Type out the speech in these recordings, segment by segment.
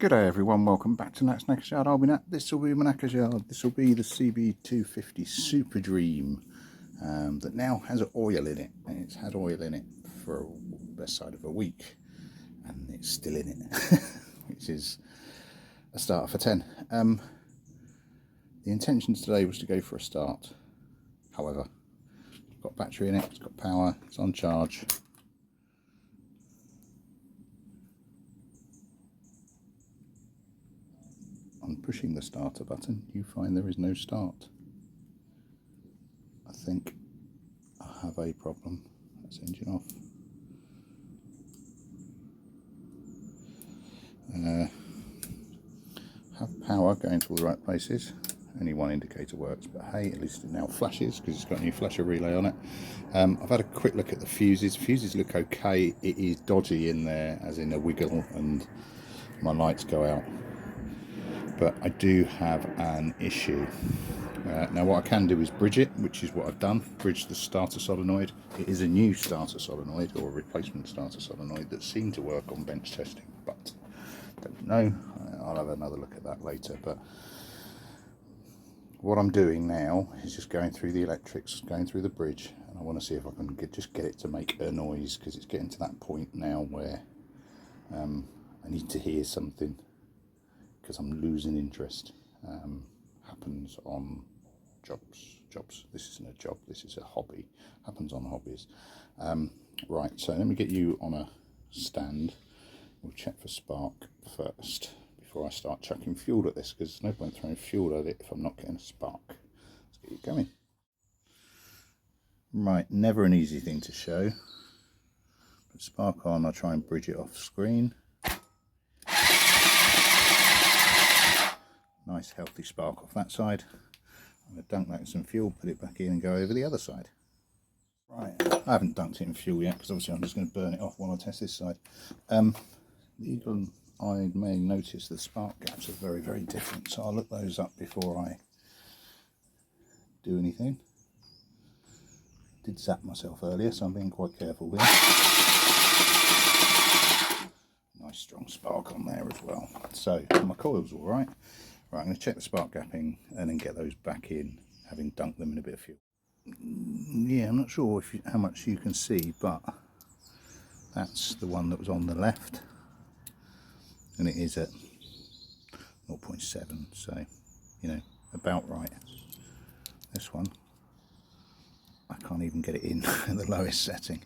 G'day everyone, welcome back to Nat's Knackers Yard. I'll be Nat. This will be my Knackers Yard. This will be the CB250 Superdream that now has oil in it. And it's had oil in it for the best side of a week, and it's still in it, which is a start for 10. The intention today was to go for a start. However, it's got battery in it, it's got power, it's on charge. On pushing the starter button, you find there is no start. I think I have a problem. That's engine off. Have power going to all the right places. Only one indicator works, but hey, at least it now flashes because it's got a new flasher relay on it. I've had a quick look at the fuses. Fuses look okay. It is dodgy in there, as in a wiggle, and my lights go out. But I do have an issue. Now what I can do is bridge it, which is what I've done. Bridge the starter solenoid. It is a new starter solenoid, or a replacement starter solenoid, that seemed to work on bench testing, but don't know. I'll have another look at that later. But what I'm doing now is just going through the electrics, going through the bridge, and I want to see if I can just get it to make a noise, because it's getting to that point now where I need to hear something, because I'm losing interest. Happens on jobs. This isn't a job, this is a hobby. Happens on hobbies. Right, so let me get you on a stand. We'll check for spark first before I start chucking fuel at this, because there's no point throwing fuel at it if I'm not getting a spark. Let's get you going. Right, never an easy thing to show. Put spark on, I'll try and bridge it off screen. Nice healthy spark off that side. I'm going to dunk that in some fuel, put it back in and go over the other side. Right, I haven't dunked it in fuel yet because obviously I'm just going to burn it off while I test this side. The eagle-eyed may notice the spark gaps are very, very different, so I'll look those up before I do anything. Did zap myself earlier, so I'm being quite careful here. Nice strong spark on there as well. So my coil's all right. Right, I'm going to check the spark gapping and then get those back in, having dunked them in a bit of fuel. Yeah, I'm not sure how much you can see, but that's the one that was on the left, and it is at 0.7, so, you know, about right. This one, I can't even get it in at the lowest setting.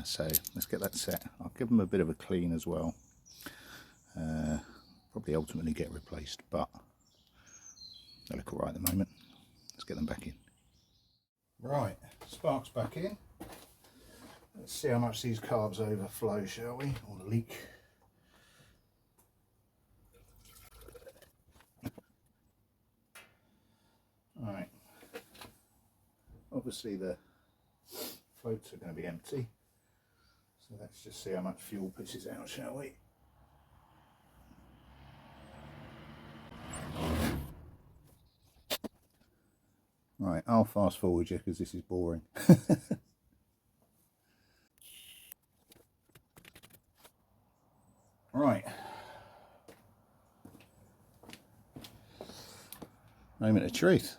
So let's get that set. I'll give them a bit of a clean as well. Probably ultimately get replaced, but they look alright at the moment. Let's get them back in. Right, sparks back in. Let's see how much these carbs overflow, shall we? Or leak. Alright. Obviously the floats are going to be empty. So let's just see how much fuel pisses out, shall we? Right, I'll fast forward you because this is boring. Right. Moment of truth.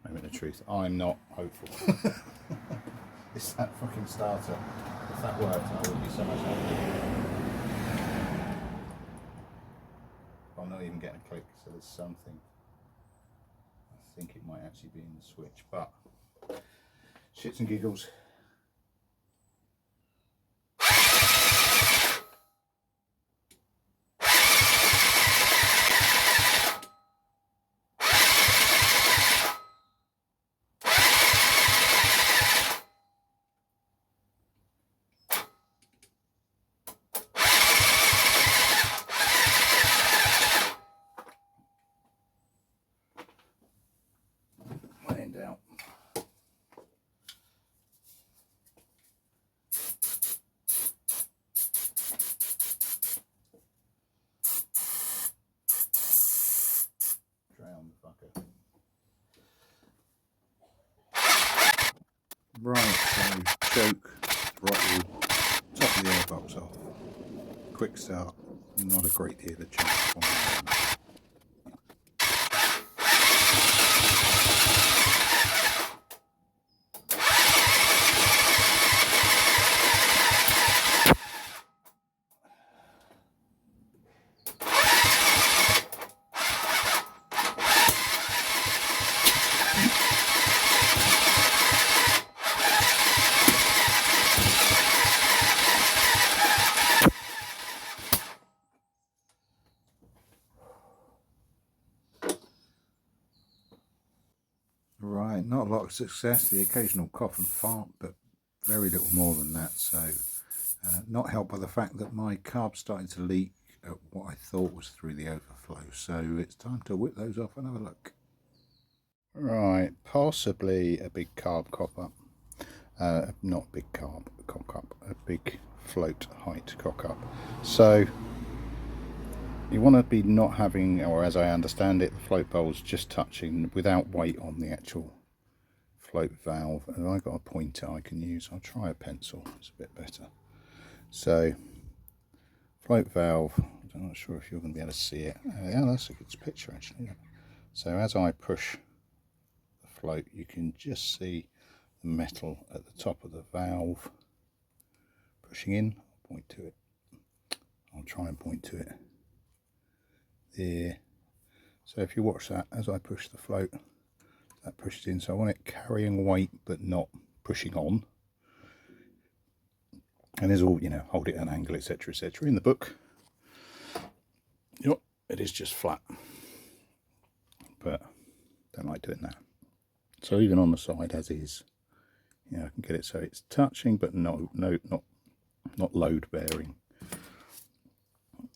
Moment of truth. I'm not hopeful. It's that fucking starter. If that worked, I would be so much happier. I'm not even getting a click, so there's something. I think it might actually be in the switch, but shits and giggles. Right, so choke, throttle, top of the airbox off, quick start, not a great deal of chance on that. Right, not a lot of success, the occasional cough and fart, but very little more than that. So not helped by the fact that my carb started to leak at what I thought was through the overflow. So it's time to whip those off and have a look. Right, possibly a big carb cock up. Not big carb cock up, a big float height cock up. So you want to be not having, or as I understand it, the float bowl's just touching without weight on the actual float valve. And I've got a pointer I can use. I'll try a pencil, it's a bit better. So float valve, I'm not sure if you're going to be able to see it. Yeah, that's a good picture actually. So as I push the float, you can just see the metal at the top of the valve pushing in. I'll point to it. I'll try and point to it there. So if you watch that, as I push the float, that pushes in. So I want it carrying weight but not pushing on. And there's all, you know, hold it at an angle, etc, etc. In the book, yep, it is just flat, but don't like doing that. So even on the side as is, you know, I can get it so it's touching but not load bearing.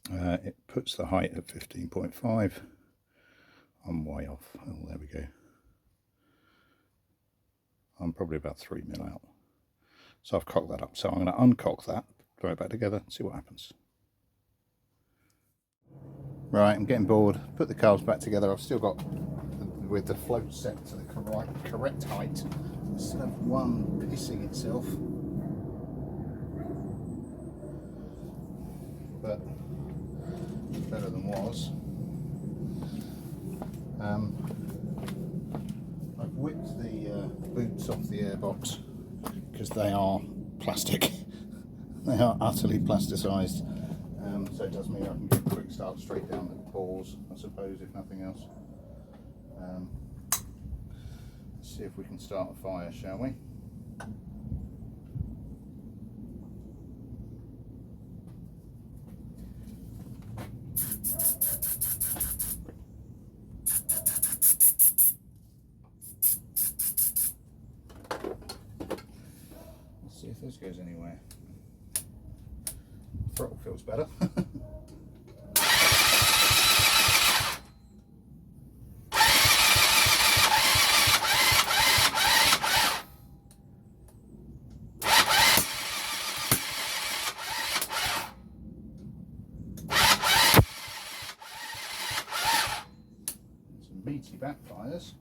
It puts the height at 15.5. I'm way off. Oh, there we go. I'm probably about 3 mil out. So I've cocked that up. So I'm going to uncock that, throw it back together, and see what happens. Right, I'm getting bored. Put the carbs back together. I've still got, with the float set to the correct height, instead of one pissing itself. But better than was. I've whipped the boots off the airbox because they are plastic. They are utterly plasticised. So it does mean I can get a quick start straight down the balls, I suppose, if nothing else. Let's see if we can start a fire, shall we? Let's see if this goes anywhere. Throttle feels better. Some meaty backfires.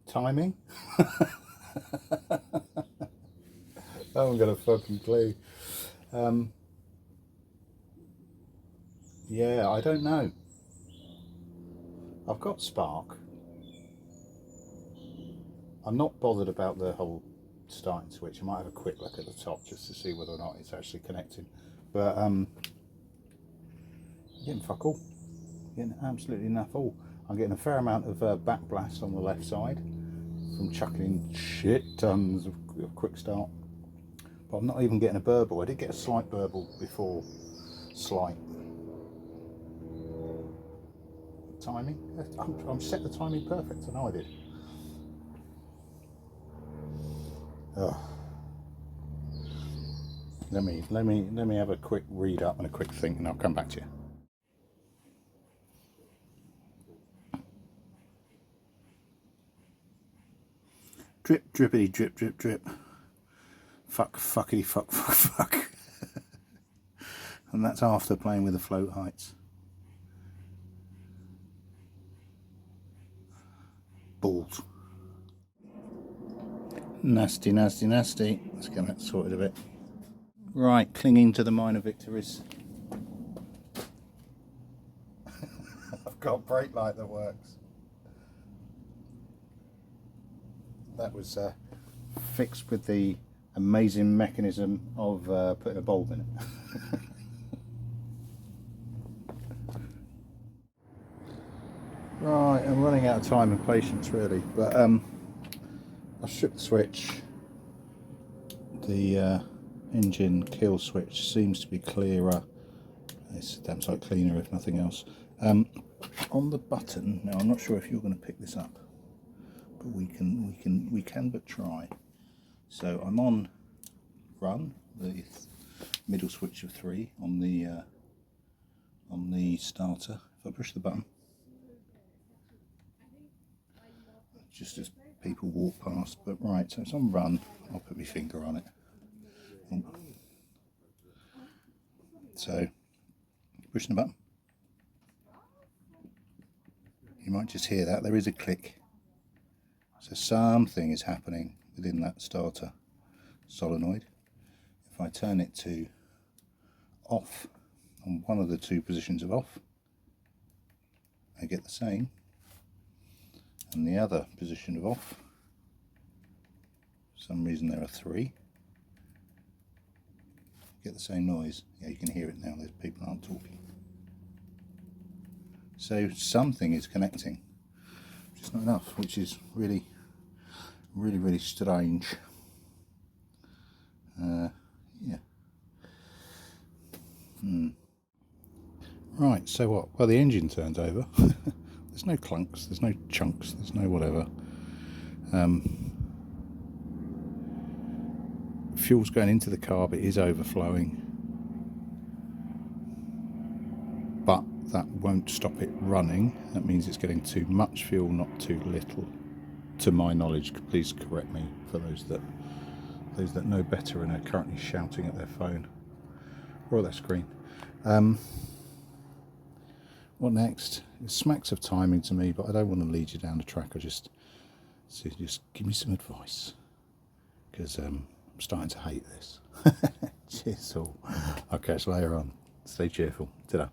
Timing? I haven't got a fucking clue. Yeah, I don't know. I've got spark. I'm not bothered about the whole starting switch. I might have a quick look at the top just to see whether or not it's actually connected. But getting fuck all. Getting absolutely enough all. I'm getting a fair amount of backblast on the left side from chucking shit tons of quick start. But I'm not even getting a burble. I did get a slight burble before. Slight. Timing? I'm set the timing perfect. I know I did. Oh. Let me have a quick read up and a quick think, and I'll come back to you. Drip, drippity, drip, drip, drip. Fuck, fuckity, fuck, fuck, fuck. And that's after playing with the float heights. balls. Nasty, nasty, nasty. Let's get that sorted a bit. Right, clinging to the minor victories. I've got a brake light that works. That was fixed with the amazing mechanism of putting a bulb in it. Right, I'm running out of time and patience really, but I shook the switch. The engine kill switch seems to be clearer. It's a damn sight cleaner if nothing else. On the button, now I'm not sure if you're going to pick this up, but we can but try. So I'm on run, the middle switch of 3 on the starter. If I push the button, just as people walk past, but right, so it's on run. I'll put my finger on it. So pushing the button, you might just hear that there is a click, so something is happening within that starter solenoid. If I turn it to off on one of the 2 positions of off, I get the same, and the other position of off, for some reason there are 3, get the same noise. Yeah, you can hear it now, those people aren't talking. So something is connecting, which is not enough, which is really strange. Yeah. Right, so what? Well, the engine turns over. There's no clunks, there's no chunks, there's no whatever. Fuel's going into the carb, it is overflowing, but that won't stop it running. That means it's getting too much fuel, not too little, to my knowledge. Please correct me for those that know better and are currently shouting at their phone or their screen. What next? It smacks of timing to me, but I don't want to lead you down the track. Just give me some advice, because I'm starting to hate this. Cheers all. I'll catch you later on. Stay cheerful. Ta-da.